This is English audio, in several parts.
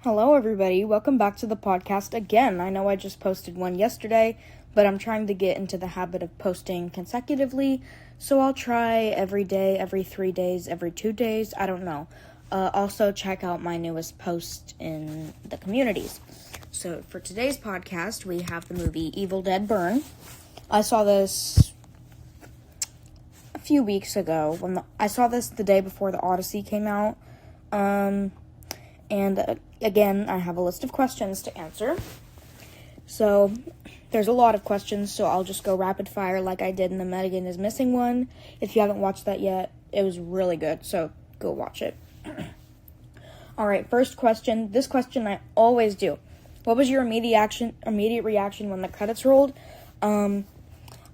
Hello, everybody. Welcome back to the podcast again. I know I just posted one yesterday, but I'm trying to get into the habit of posting consecutively, so I'll try every day, every 3 days, every 2 days. I don't know. Also, check out my newest post in the communities. So, for today's podcast, we have the movie Evil Dead Burn. I saw this a few weeks ago. I saw this the day before the Odyssey came out. Again, I have a list of questions to answer. So, there's a lot of questions, so I'll just go rapid fire like I did in the Megan is Missing one. If you haven't watched that yet, it was really good, so go watch it. Alright, first question. This question I always do. What was your immediate reaction when the credits rolled? I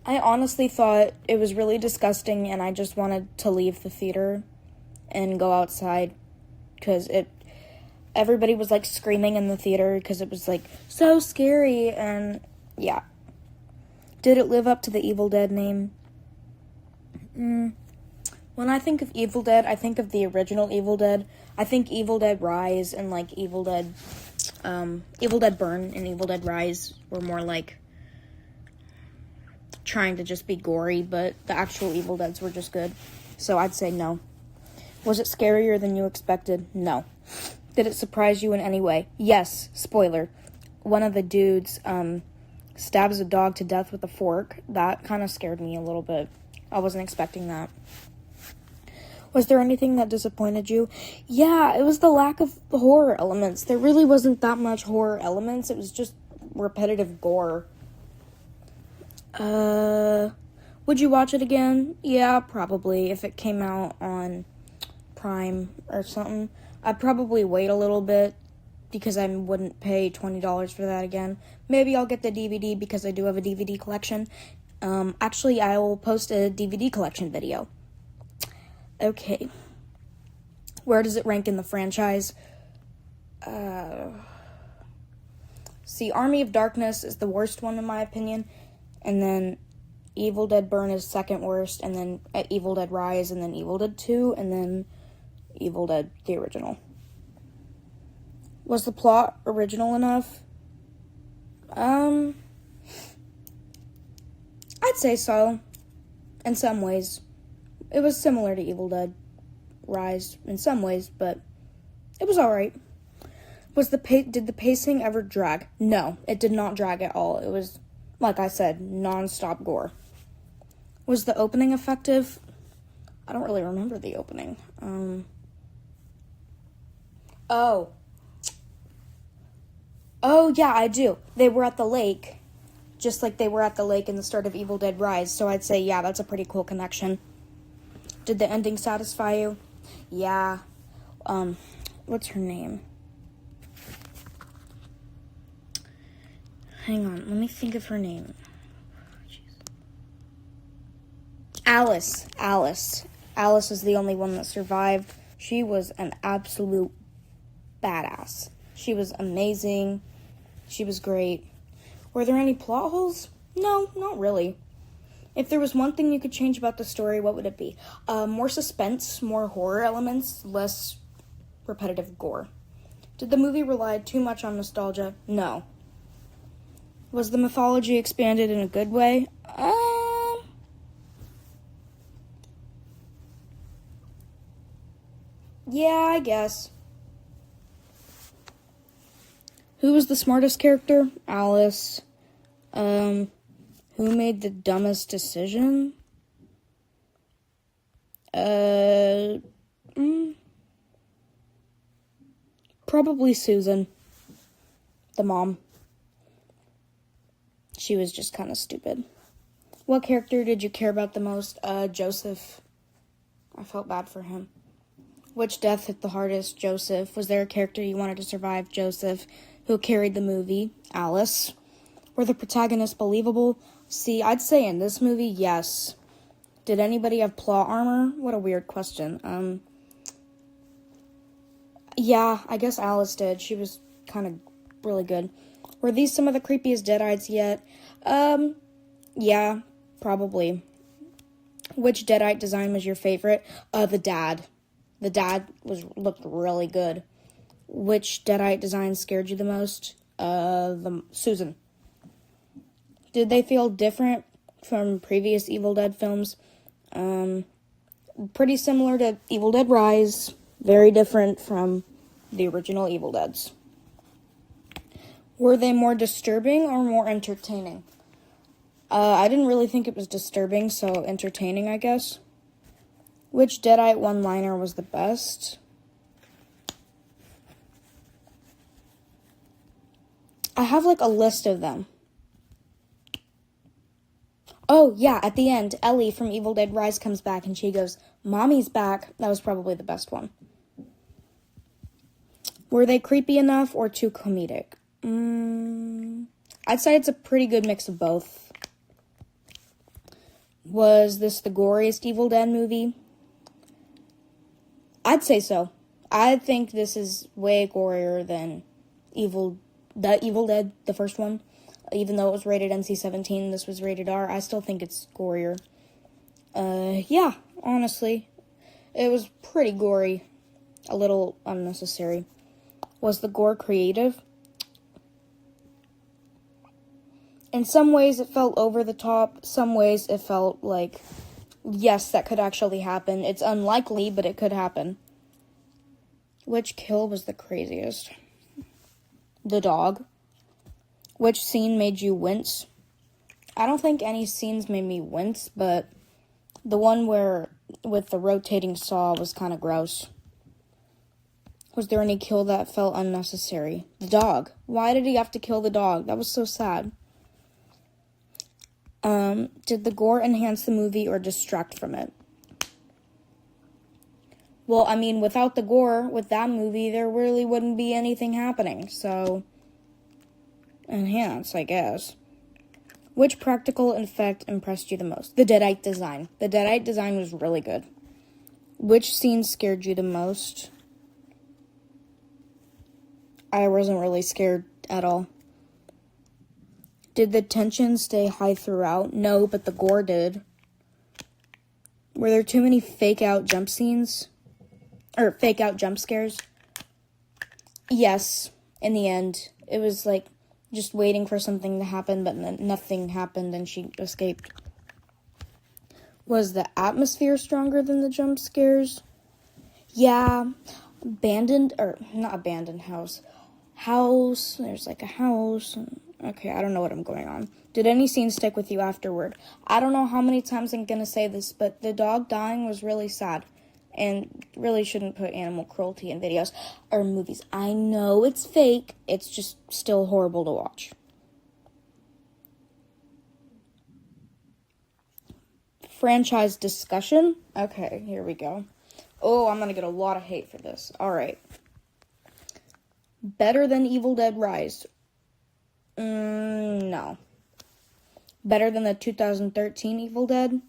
honestly thought it was really disgusting, and I just wanted to leave the theater and go outside, because everybody was, screaming in the theater because it was, so scary, and, yeah. Did it live up to the Evil Dead name? When I think of Evil Dead, I think of the original Evil Dead. I think Evil Dead Rise and, Evil Dead Burn and Evil Dead Rise were more, trying to just be gory, but the actual Evil Deads were just good. So I'd say no. Was it scarier than you expected? No. Did it surprise you in any way? Yes. Spoiler. One of the dudes stabs a dog to death with a fork. That kind of scared me a little bit. I wasn't expecting that. Was there anything that disappointed you? Yeah, it was the lack of horror elements. There really wasn't that much horror elements. It was just repetitive gore. Would you watch it again? Yeah, probably. If it came out on Prime or something. I'd probably wait a little bit because I wouldn't pay $20 for that again. Maybe I'll get the DVD because I do have a DVD collection. Actually, I will post a DVD collection video. Okay. Where does it rank in the franchise? Army of Darkness is the worst one in my opinion. And then Evil Dead Burn is second worst. And then Evil Dead Rise. And then Evil Dead 2. And then Evil Dead, the original. Was the plot original enough? I'd say so. In some ways. It was similar to Evil Dead Rise in some ways, but it was alright. Did the pacing ever drag? No, it did not drag at all. It was, like I said, non-stop gore. Was the opening effective? I don't really remember the opening. Oh, yeah, I do. They were at the lake, just like they were at the lake in the start of Evil Dead Rise, so I'd say, yeah, that's a pretty cool connection. Did the ending satisfy you? Yeah. What's her name? Hang on, let me think of her name. Alice. Alice is the only one that survived. She was an absolute badass. She was amazing. She was great. Were there any plot holes? No, not really. If there was one thing you could change about the story, what would it be? More suspense, more horror elements, less repetitive gore. Did the movie rely too much on nostalgia? No. Was the mythology expanded in a good way? Yeah, I guess. Who was the smartest character? Alice. Who made the dumbest decision? Probably Susan. The mom. She was just kind of stupid. What character did you care about the most? Joseph. I felt bad for him. Which death hit the hardest? Joseph. Was there a character you wanted to survive? Joseph. Who carried the movie? Alice. Were the protagonists believable? See, I'd say in this movie, yes. Did anybody have plot armor? What a weird question. Yeah, I guess Alice did. She was kind of really good. Were these some of the creepiest Deadites yet? Yeah, probably. Which Deadite design was your favorite? The dad. The dad looked really good. Which Deadite design scared you the most? The Susan. Did they feel different from previous Evil Dead films? Pretty similar to Evil Dead Rise. Very different from the original Evil Deads. Were they more disturbing or more entertaining? I didn't really think it was disturbing, so entertaining, I guess. Which Deadite one-liner was the best? I have like a list of them. Oh, yeah, at the end, Ellie from Evil Dead Rise comes back and she goes, "Mommy's back." That was probably the best one. Were they creepy enough or too comedic? I'd say it's a pretty good mix of both. Was this the goriest Evil Dead movie? I'd say so. I think this is way gorier than Evil Dead, the first one. Even though it was rated NC-17, this was rated R, I still think it's gorier. Yeah, honestly. It was pretty gory. A little unnecessary. Was the gore creative? In some ways, it felt over the top. Some ways, it felt like, yes, that could actually happen. It's unlikely, but it could happen. Which kill was the craziest? The dog. Which scene made you wince? I don't think any scenes made me wince, but the one where with the rotating saw was kind of gross. Was there any kill that felt unnecessary? The dog. Why did he have to kill the dog? That was so sad. Did the gore enhance the movie or distract from it? Well, I mean, without the gore, with that movie, there really wouldn't be anything happening, so enhance, I guess. Which practical effect impressed you the most? The Deadite design. The Deadite design was really good. Which scene scared you the most? I wasn't really scared at all. Did the tension stay high throughout? No, but the gore did. Were there too many fake out jump scenes? Or fake out jump scares? Yes, in the end. It was like just waiting for something to happen, but then nothing happened and she escaped. Was the atmosphere stronger than the jump scares? Yeah. Not abandoned house. There's like a house. Okay, I don't know what I'm going on. Did any scene stick with you afterward? I don't know how many times I'm gonna say this, but the dog dying was really sad. And really shouldn't put animal cruelty in videos or movies. I know it's fake. It's just still horrible to watch. Franchise discussion? Okay, here we go. Oh, I'm gonna get a lot of hate for this. Alright. Better than Evil Dead Rise? No. Better than the 2013 Evil Dead?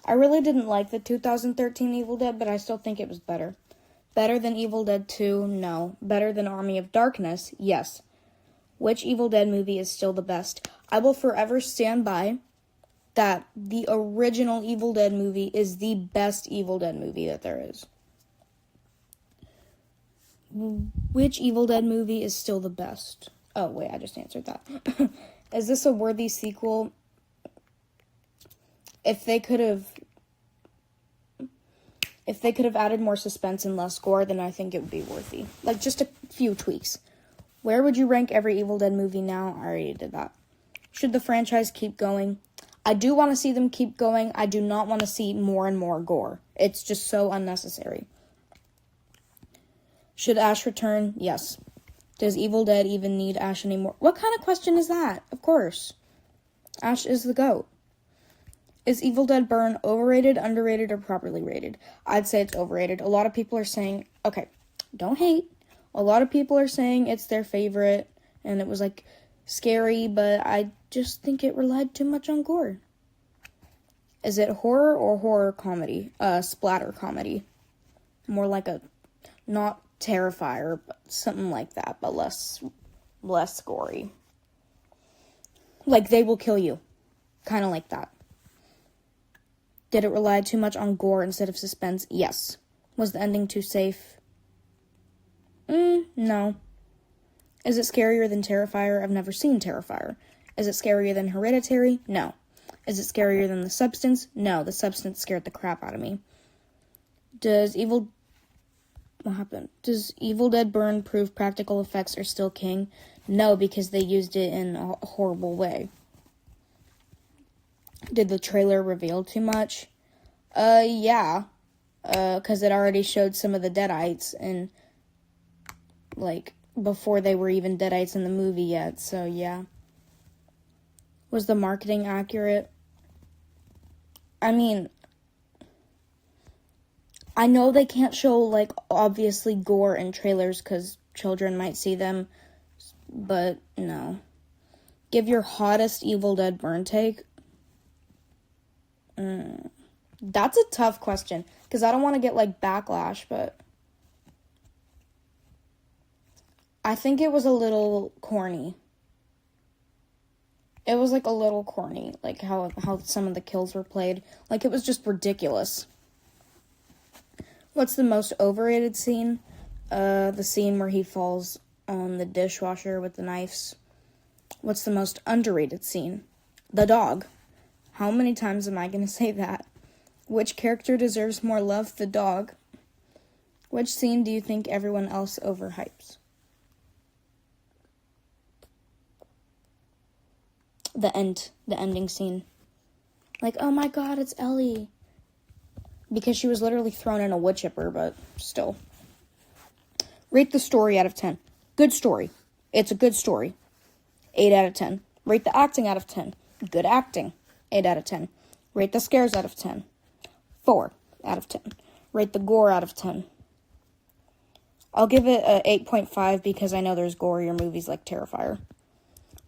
I really didn't like the 2013 Evil Dead, but I still think it was better. Better than Evil Dead 2? No. Better than Army of Darkness? Yes. Which Evil Dead movie is still the best? I will forever stand by that the original Evil Dead movie is the best Evil Dead movie that there is. Which Evil Dead movie is still the best? Oh, wait, I just answered that. Is this a worthy sequel? If they could have added more suspense and less gore, then I think it would be worthy. Like, just a few tweaks. Where would you rank every Evil Dead movie now? I already did that. Should the franchise keep going? I do want to see them keep going. I do not want to see more and more gore. It's just so unnecessary. Should Ash return? Yes. Does Evil Dead even need Ash anymore? What kind of question is that? Of course. Ash is the GOAT. Is Evil Dead Burn overrated, underrated, or properly rated? I'd say it's overrated. A lot of people are saying, okay, don't hate. A lot of people are saying it's their favorite, and it was, like, scary, but I just think it relied too much on gore. Is it horror or horror comedy? Splatter comedy. More like a, not Terrifier, but something like that, but less gory. Like, they will kill you. Kind of like that. Did it rely too much on gore instead of suspense? Yes. Was the ending too safe? No. Is it scarier than Terrifier? I've never seen Terrifier. Is it scarier than Hereditary? No. Is it scarier than The Substance? No, The Substance scared the crap out of me. What happened? Does Evil Dead Burn prove practical effects are still king? No, because they used it in a horrible way. Did the trailer reveal too much? Yeah. Because it already showed some of the Deadites and, before they were even Deadites in the movie yet, so yeah. Was the marketing accurate? I mean, I know they can't show, obviously gore in trailers because children might see them, but no. Give your hottest Evil Dead Burn take? That's a tough question, because I don't want to get, backlash, but I think it was a little corny. It was, a little corny, how some of the kills were played. It was just ridiculous. What's the most overrated scene? The scene where he falls on the dishwasher with the knives. What's the most underrated scene? The dog. How many times am I going to say that? Which character deserves more love? The dog. Which scene do you think everyone else overhypes? The ending scene. Oh my god, it's Ellie. Because she was literally thrown in a wood chipper, but still. Rate the story out of 10. Good story. It's a good story. 8 out of 10. Rate the acting out of 10. Good acting. 8 out of 10. Rate the scares out of 10. 4 out of 10. Rate the gore out of 10. I'll give it a 8.5 because I know there's gorier movies like Terrifier.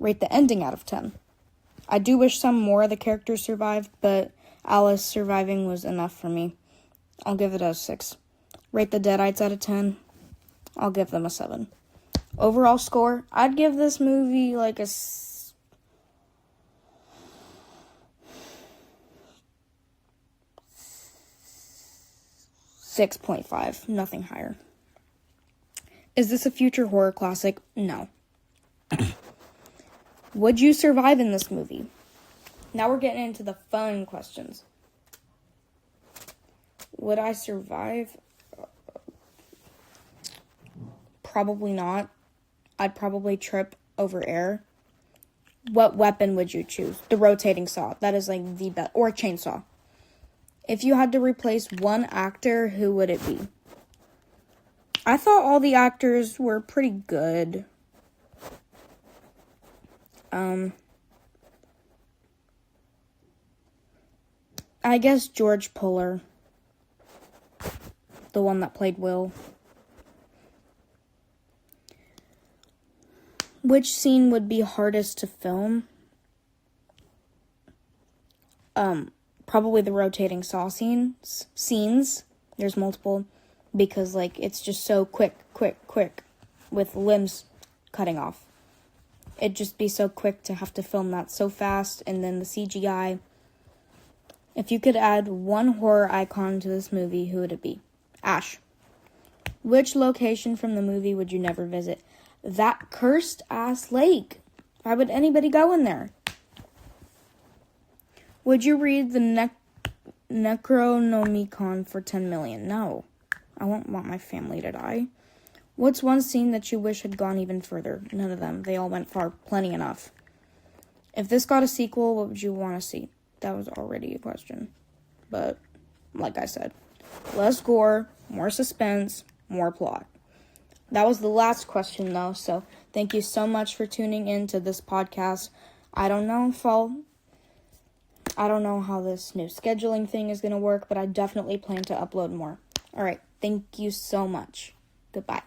Rate the ending out of 10. I do wish some more of the characters survived, but Alice surviving was enough for me. I'll give it a 6. Rate the Deadites out of 10. I'll give them a 7. Overall score, I'd give this movie a 6.5. Nothing higher. Is this a future horror classic? No. Would you survive in this movie? Now we're getting into the fun questions. Would I survive? Probably not. I'd probably trip over air. What weapon would you choose? The rotating saw. That is the best. Or a chainsaw. If you had to replace one actor, who would it be? I thought all the actors were pretty good. I guess George Puller. The one that played Will. Which scene would be hardest to film? Probably the rotating saw scenes. There's multiple. Because, it's just so quick, with limbs cutting off. It'd just be so quick to have to film that so fast, and then the CGI. If you could add one horror icon to this movie, who would it be? Ash. Which location from the movie would you never visit? That cursed-ass lake. Why would anybody go in there? Would you read the Necronomicon for 10 million? No. I won't want my family to die. What's one scene that you wish had gone even further? None of them. They all went far. Plenty enough. If this got a sequel, what would you want to see? That was already a question. But, like I said, less gore, more suspense, more plot. That was the last question, though, so thank you so much for tuning in to this podcast. I don't know how this new scheduling thing is going to work, but I definitely plan to upload more. All right, thank you so much. Goodbye.